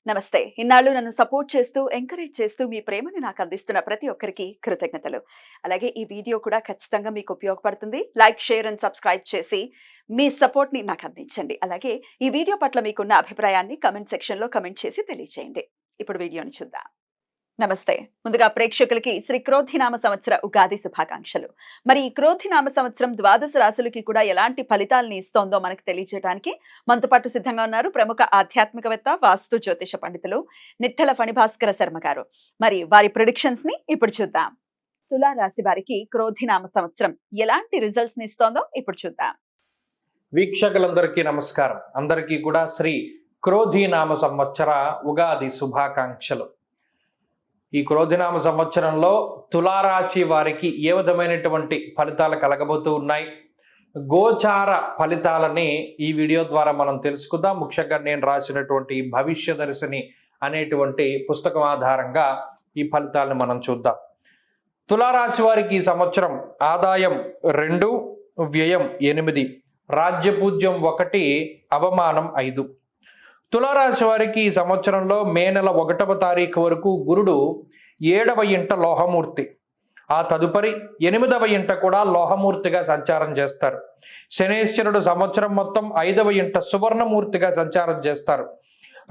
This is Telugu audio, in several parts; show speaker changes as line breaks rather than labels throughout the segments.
నమస్తే. ఇన్నాళ్ళు నన్ను సపోర్ట్ చేస్తూ, ఎంకరేజ్ చేస్తూ మీ ప్రేమని నాకు అందిస్తున్న ప్రతి ఒక్కరికి కృతజ్ఞతలు. అలాగే ఈ వీడియో కూడా ఖచ్చితంగా మీకు ఉపయోగపడుతుంది. లైక్, షేర్ అండ్ సబ్స్క్రైబ్ చేసి మీ సపోర్ట్‌ని నాకు అందించండి. అలాగే ఈ వీడియో పట్ల మీకున్న అభిప్రాయాన్ని కామెంట్ సెక్షన్‌లో కామెంట్ చేసి తెలియజేయండి. ఇప్పుడు వీడియోని చూద్దాం. నమస్తే. ముందుగా ప్రేక్షకులకి శ్రీ క్రోధినామ సంవత్సర ఉగాది శుభాకాంక్షలు. మరి ఈ క్రోధినామ సంవత్సరం ద్వాదశ రాశులకి కూడా ఎలాంటి ఫలితాలను ఇస్తోందో మనకు తెలియజేయడానికి మనతో పాటు సిద్ధంగా ఉన్నారు ప్రముఖ ఆధ్యాత్మికవేత్త, వాస్తు జ్యోతిష పండితులు నిట్టల ఫణిభాస్కర శర్మ గారు. మరి వారి ప్రిడిక్షన్స్ ని ఇప్పుడు చూద్దాం. తులా రాశి వారికి క్రోధినామ సంవత్సరం ఎలాంటి రిజల్ట్స్ ని ఇస్తోందో ఇప్పుడు చూద్దాం.
వీక్షకులందరికీ నమస్కారం. అందరికీ కూడా శ్రీ క్రోధినామ సంవత్సర ఉగాది శుభాకాంక్షలు. ఈ క్రోధినామ సంవత్సరంలో తులారాశి వారికి ఏ విధమైనటువంటి ఫలితాలు కలగబోతూ ఉన్నాయి, గోచార ఫలితాలని ఈ వీడియో ద్వారా మనం తెలుసుకుందాం. ముఖ్యంగా నేను రాసినటువంటి భవిష్య దర్శిని అనేటువంటి పుస్తకం ఆధారంగా ఈ ఫలితాలను మనం చూద్దాం. తులారాశి వారికి ఈ సంవత్సరం ఆదాయం 2, వ్యయం 8, రాజ్యపూజ్యం 1, అవమానం 5. తులారాశి వారికి ఈ సంవత్సరంలో మే నెల 1వ తారీఖు వరకు గురుడు 7వ ఇంట లోహమూర్తి, ఆ తదుపరి 8వ ఇంట కూడా లోహమూర్తిగా సంచారం చేస్తారు. శనేశ్వరుడు సంవత్సరం మొత్తం 5వ ఇంట సువర్ణమూర్తిగా సంచారం చేస్తారు.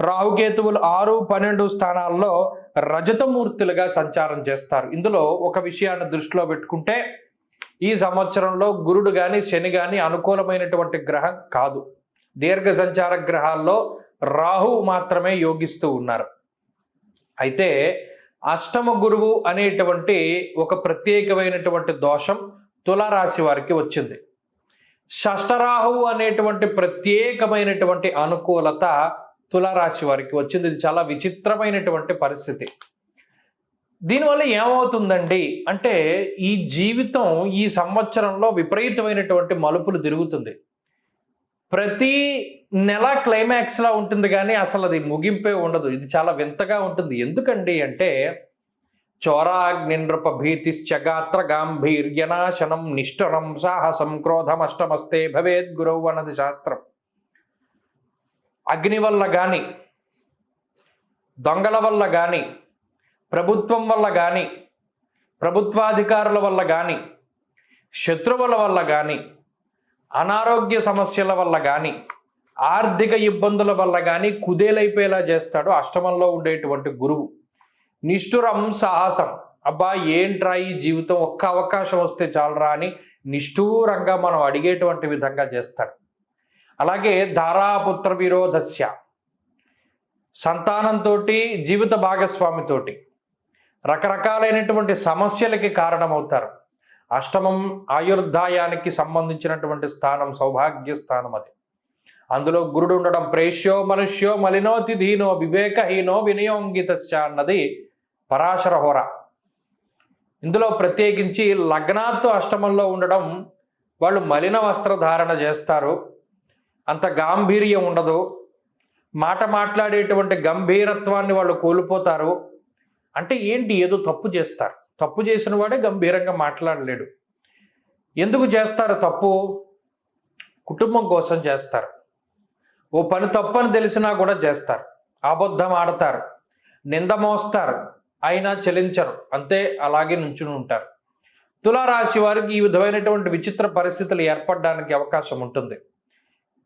రాహుకేతువులు 6, 12 స్థానాల్లో రజతమూర్తులుగా సంచారం చేస్తారు. ఇందులో ఒక విషయాన్ని దృష్టిలో పెట్టుకుంటే ఈ సంవత్సరంలో గురుడు కానీ శని కానీ అనుకూలమైనటువంటి గ్రహం కాదు. దీర్ఘ సంచార గ్రహాల్లో రాహు మాత్రమే యోగిస్తూ ఉన్నారు. అయితే అష్టమ గురువు అనేటువంటి ఒక ప్రత్యేకమైనటువంటి దోషం తులారాశి వారికి వచ్చింది. షష్టరాహువు అనేటువంటి ప్రత్యేకమైనటువంటి అనుకూలత తులారాశి వారికి వచ్చింది. ఇది చాలా విచిత్రమైనటువంటి పరిస్థితి. దీనివల్ల ఏమవుతుందండి అంటే ఈ జీవితం ఈ సంవత్సరంలో విపరీతమైనటువంటి మలుపులు తిరుగుతుంది. ప్రతి నెల క్లైమాక్స్లా ఉంటుంది కానీ అసలు అది ముగింపే ఉండదు. ఇది చాలా వింతగా ఉంటుంది. ఎందుకండి అంటే చోరాగ్ని నృప భీతిశ్చగాత్ర గాంభీర్యనాశనం నిష్ఠరం సాహసం క్రోధమష్టమస్తే భవేద్ గురవు అన్నది శాస్త్రం. అగ్ని వల్ల కానీ, దొంగల వల్ల కానీ, ప్రభుత్వం వల్ల కానీ, ప్రభుత్వాధికారుల వల్ల కానీ, శత్రువుల వల్ల కానీ, అనారోగ్య సమస్యల వల్ల కానీ, ఆర్థిక ఇబ్బందుల వల్ల కానీ కుదేలైపోయేలా చేస్తాడు అష్టమంలో ఉండేటువంటి గురువు. నిష్ఠురం సాహసం, అబ్బా ఏంట్రా ఈ జీవితం, ఒక్క అవకాశం వస్తే చాలరా అని నిష్ఠూరంగా మనం అడిగేటువంటి విధంగా చేస్తాడు. అలాగే ధారాపుత్ర విరోధస్య, సంతానంతో, జీవిత భాగస్వామితోటి రకరకాలైనటువంటి సమస్యలకి కారణమవుతారు. అష్టమం ఆయుర్దాయానికి సంబంధించినటువంటి స్థానం, సౌభాగ్య స్థానం అది. అందులో గురుడు ఉండడం ప్రేష్యో మనుష్యో మలినోతి ధీనో వివేకహీనో వినియోంగితస్య అన్నది పరాశర హోర. ఇందులో ప్రత్యేకించి లగ్నాత్తు అష్టమంలో ఉండడం, వాళ్ళు మలిన వస్త్రధారణ చేస్తారు, అంత గాంభీర్యం ఉండదు, మాట మాట్లాడేటువంటి గంభీరత్వాన్ని వాళ్ళు కోల్పోతారు. అంటే ఏంటి, ఏదో తప్పు చేస్తారు. తప్పు చేసిన వాడే గంభీరంగా మాట్లాడలేడు. ఎందుకు చేస్తారు తప్పు? కుటుంబం కోసం చేస్తారు. ఓ పని తప్పని తెలిసినా కూడా చేస్తారు. అబద్ధం ఆడతారు, నింద మోస్తారు, అయినా చెలించరు, అంతే అలాగే నుంచుని ఉంటారు. తులారాశి వారికి ఈ విధమైనటువంటి విచిత్ర పరిస్థితులు ఏర్పడడానికి అవకాశం ఉంటుంది.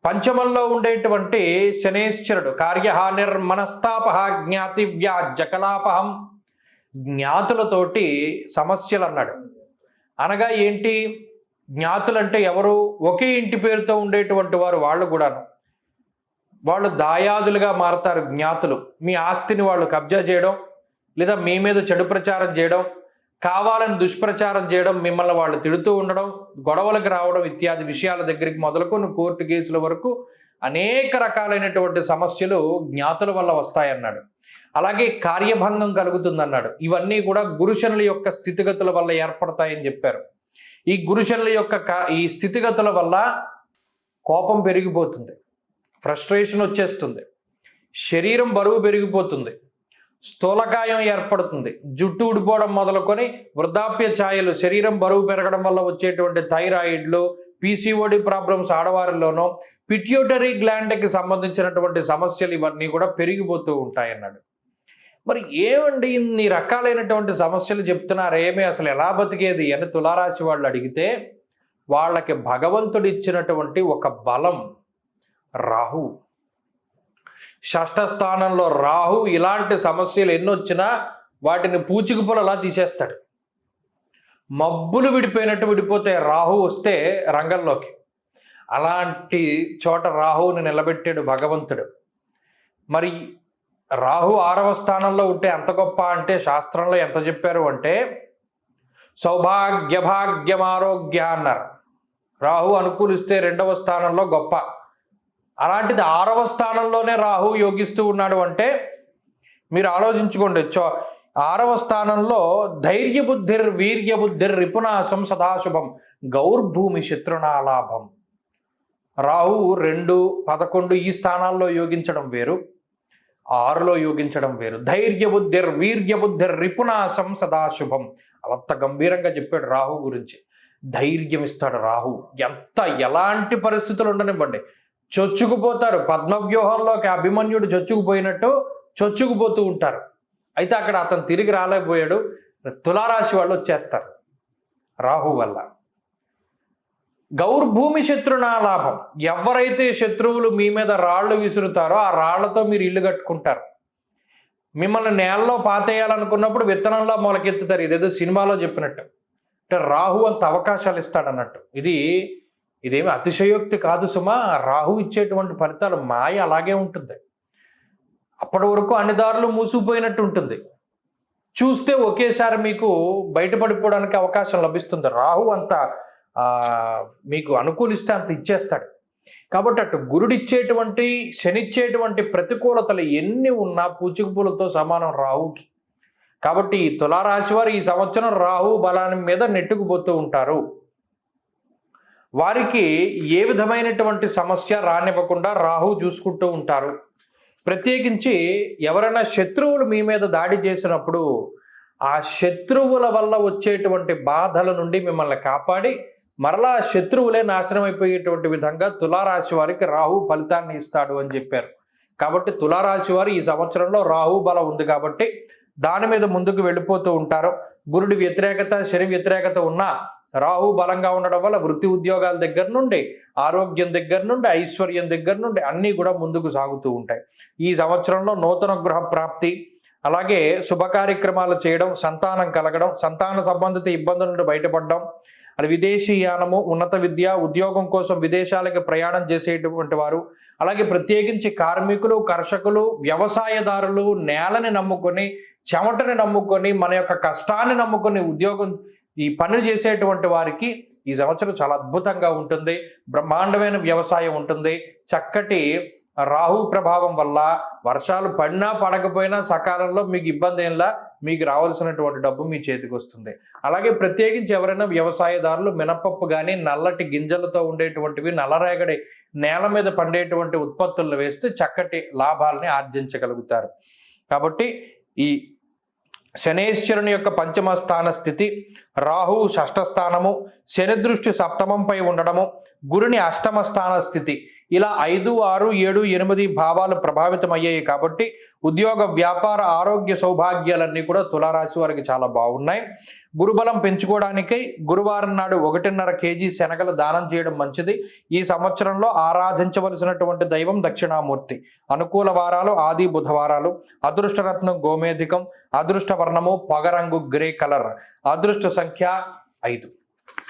పంచమంలో ఉండేటువంటి శనేశ్వరుడు కార్యహానిర్మనస్తాపహ జ్ఞాతి వ్యాజ్యకలాపహం, జ్ఞాతులతోటి సమస్యలు అన్నాడు. అనగా ఏంటి? జ్ఞాతులంటే ఎవరు? ఒకే ఇంటి పేరుతో ఉండేటువంటి వారు. వాళ్ళు దాయాదులుగా మారతారు. జ్ఞాతులు మీ ఆస్తిని వాళ్ళు కబ్జా చేయడం, లేదా మీ మీద చెడు ప్రచారం చేయడం, కావాలని దుష్ప్రచారం చేయడం, మిమ్మల్ని వాళ్ళు తిడుతూ ఉండడం, గొడవలకు రావడం ఇత్యాది విషయాల దగ్గరికి మొదలుకొని కోర్టు కేసుల వరకు అనేక రకాలైనటువంటి సమస్యలు జ్ఞాతుల వల్ల వస్తాయన్నాడు. అలాగే కార్యభంగం కలుగుతుందన్నాడు. ఇవన్నీ కూడా గురుశనుల యొక్క స్థితిగతుల వల్ల ఏర్పడతాయని చెప్పారు. ఈ గురుశనుల యొక్క ఈ స్థితిగతుల వల్ల కోపం పెరిగిపోతుంది, ఫ్రస్ట్రేషన్ వచ్చేస్తుంది, శరీరం బరువు పెరిగిపోతుంది, స్థూలకాయం ఏర్పడుతుంది, జుట్టు ఊడిపోవడం మొదలుకొని వృద్ధాప్య ఛాయలు, శరీరం బరువు పెరగడం వల్ల వచ్చేటువంటి థైరాయిడ్లు, పీసీఓడి ప్రాబ్లమ్స్ ఆడవారిలోనూ, పిట్యూటరీ గ్లాండ్కి సంబంధించినటువంటి సమస్యలు ఇవన్నీ కూడా పెరిగిపోతూ ఉంటాయన్నాడు. మరి ఏమండి ఇన్ని రకాలైనటువంటి సమస్యలు చెప్తున్నారు, ఏమి అసలు ఎలా బతికేది అని తులారాశి వాళ్ళు అడిగితే, వాళ్ళకి భగవంతుడు ఇచ్చినటువంటి ఒక బలం రాహు. షష్ఠ స్థానంలో రాహు ఇలాంటి సమస్యలు ఎన్నొచ్చినా వాటిని పూచికపులలా తీసేస్తాడు. మబ్బులు విడిపోయినట్టు విడిపోతే రాహు వస్తే రంగంలోకి, అలాంటి చోట రాహువుని నిలబెట్టాడు భగవంతుడు. మరి రాహు 6వ స్థానంలో ఉంటే ఎంత గొప్ప అంటే శాస్త్రంలో ఎంత చెప్పారు అంటే సౌభాగ్య భాగ్యం ఆరోగ్య అన్నారు. రాహు అనుకూలిస్తే 2వ స్థానంలో గొప్ప. అలాంటిది 6వ స్థానంలోనే రాహు యోగిస్తూ ఉన్నాడు అంటే మీరు ఆలోచించుకోండి. 6వ స్థానంలో ధైర్యబుద్ధిర్ వీర్యబుద్ధిర్ రిపునాశం సదాశుభం గౌర్భూమి శత్రునాలాభం. రాహు 2, 11 ఈ స్థానాల్లో యోగించడం వేరు, 6లో యోగించడం వేరు. ధైర్యబుద్ధిర్ వీర్యబుద్ధిర్ రిపునాశం సదాశుభం. అంత గంభీరంగా చెప్పాడు రాహు గురించి. ధైర్యం ఇస్తాడు రాహు. ఎలాంటి పరిస్థితులు ఉండనివ్వండి, చొచ్చుకుపోతారు. పద్మవ్యూహంలోకి అభిమన్యుడు చొచ్చుకుపోయినట్టు చొచ్చుకుపోతూ ఉంటారు. అయితే అక్కడ అతను తిరిగి రాలేకపోయాడు. తులారాశి వాళ్ళు వచ్చేస్తారు రాహు వల్ల. గౌర్భూమి శత్రునాలాభం. ఎవరైతే శత్రువులు మీ మీద రాళ్ళు విసురుతారో ఆ రాళ్లతో మీరు ఇల్లు కట్టుకుంటారు. మిమ్మల్ని నేలలో పాతేయాలనుకున్నప్పుడు విత్తనంలో మొలకెత్తుతారు. ఇదేదో సినిమాలో చెప్పినట్టు. అంటే రాహు అంత అవకాశాలు ఇస్తాడన్నట్టు. ఇదేమి అతిశయోక్తి కాదు సుమా. రాహు ఇచ్చేటువంటి ఫలితాలు మాయ అలాగే ఉంటుంది. అప్పటి వరకు అన్ని దారులు మూసుకుపోయినట్టు ఉంటుంది. చూస్తే ఒకేసారి మీకు బయటపడిపోవడానికి అవకాశం లభిస్తుంది. రాహు అంత మీకు అనుకూలిస్తే అంత ఇచ్చేస్తాడు. కాబట్టి అటు గురుడిచ్చేటువంటి శనిచ్చేటువంటి ప్రతికూలతలు ఎన్ని ఉన్నా పూచికపూలతో సమానం రాహుకి. కాబట్టి ఈ తులారాశి వారు ఈ సంవత్సరం రాహు బలాన్ని మీద నెట్టుకుపోతూ ఉంటారు. వారికి ఏ విధమైనటువంటి సమస్య రానివ్వకుండా రాహు చూసుకుంటూ ఉంటారు. ప్రత్యేకించి ఎవరైనా శత్రువులు మీ మీద దాడి చేసినప్పుడు ఆ శత్రువుల వల్ల వచ్చేటువంటి బాధల నుండి మిమ్మల్ని కాపాడి మరలా శత్రువులే నాశనం అయిపోయేటువంటి విధంగా తులారాశి వారికి రాహు ఫలితాన్ని ఇస్తాడు అని చెప్పారు. కాబట్టి తులారాశి వారు ఈ సంవత్సరంలో రాహు బలం ఉంది కాబట్టి దాని మీద ముందుకు వెళ్ళిపోతూ ఉంటారు. గురుడి వ్యతిరేకత శని వ్యతిరేకత ఉన్నా రాహు బలంగా ఉండడం వల్ల వృత్తి ఉద్యోగాల దగ్గర నుండి ఆరోగ్యం దగ్గర నుండి ఐశ్వర్యం దగ్గర నుండి అన్నీ కూడా ముందుకు సాగుతూ ఉంటాయి. ఈ సంవత్సరంలో నూతన గృహ ప్రాప్తి, అలాగే శుభ కార్యక్రమాలు చేయడం, సంతానం కలగడం, సంతాన సంబంధిత ఇబ్బందుల నుండి బయటపడడం, అది విదేశీయానము, ఉన్నత విద్య, ఉద్యోగం కోసం విదేశాలకు ప్రయాణం చేసేటువంటి వారు, అలాగే ప్రత్యేకించి కార్మికులు, కర్షకులు, వ్యవసాయదారులు, నేలని నమ్ముకొని చెమటని నమ్ముకొని మన యొక్క కష్టాన్ని నమ్ముకొని ఉద్యోగం ఈ పనులు చేసేటువంటి వారికి ఈ సంవత్సరం చాలా అద్భుతంగా ఉంటుంది. బ్రహ్మాండమైన వ్యవసాయం ఉంటుంది. చక్కటి రాహు ప్రభావం వల్ల వర్షాలు పడినా పడకపోయినా సకాలంలో మీకు ఇబ్బంది ఏంలా, మీకు రావాల్సినటువంటి డబ్బు మీ చేతికి వస్తుంది. అలాగే ప్రత్యేకించి ఎవరైనా వ్యవసాయదారులు మినపప్పు కానీ నల్లటి గింజలతో ఉండేటువంటివి నల్లరేగడి నేల మీద పండేటువంటి ఉత్పత్తులను వేస్తే చక్కటి లాభాలని ఆర్జించగలుగుతారు. కాబట్టి ఈ శనేశ్వరుని యొక్క పంచమ స్థాన స్థితి, రాహువు షష్ఠ స్థానము, శని దృష్టి సప్తమంపై ఉండడము, గురుని అష్టమ స్థాన స్థితి, ఇలా 5, 6, 7, 8 భావాలు ప్రభావితమయ్యాయి. కాబట్టి ఉద్యోగ, వ్యాపార, ఆరోగ్య సౌభాగ్యాలన్నీ కూడా తులారాశి వారికి చాలా బాగున్నాయి. గురుబలం పెంచుకోవడానికై గురువారం నాడు 1.5 kg శనగలు దానం చేయడం మంచిది. ఈ సంవత్సరంలో ఆరాధించవలసినటువంటి దైవం దక్షిణామూర్తి. అనుకూల వారాలు ఆది, బుధవారాలు. అదృష్టరత్నం గోమేధికం. అదృష్ట వర్ణము పొగరంగు గ్రే కలర్. అదృష్ట సంఖ్య 5.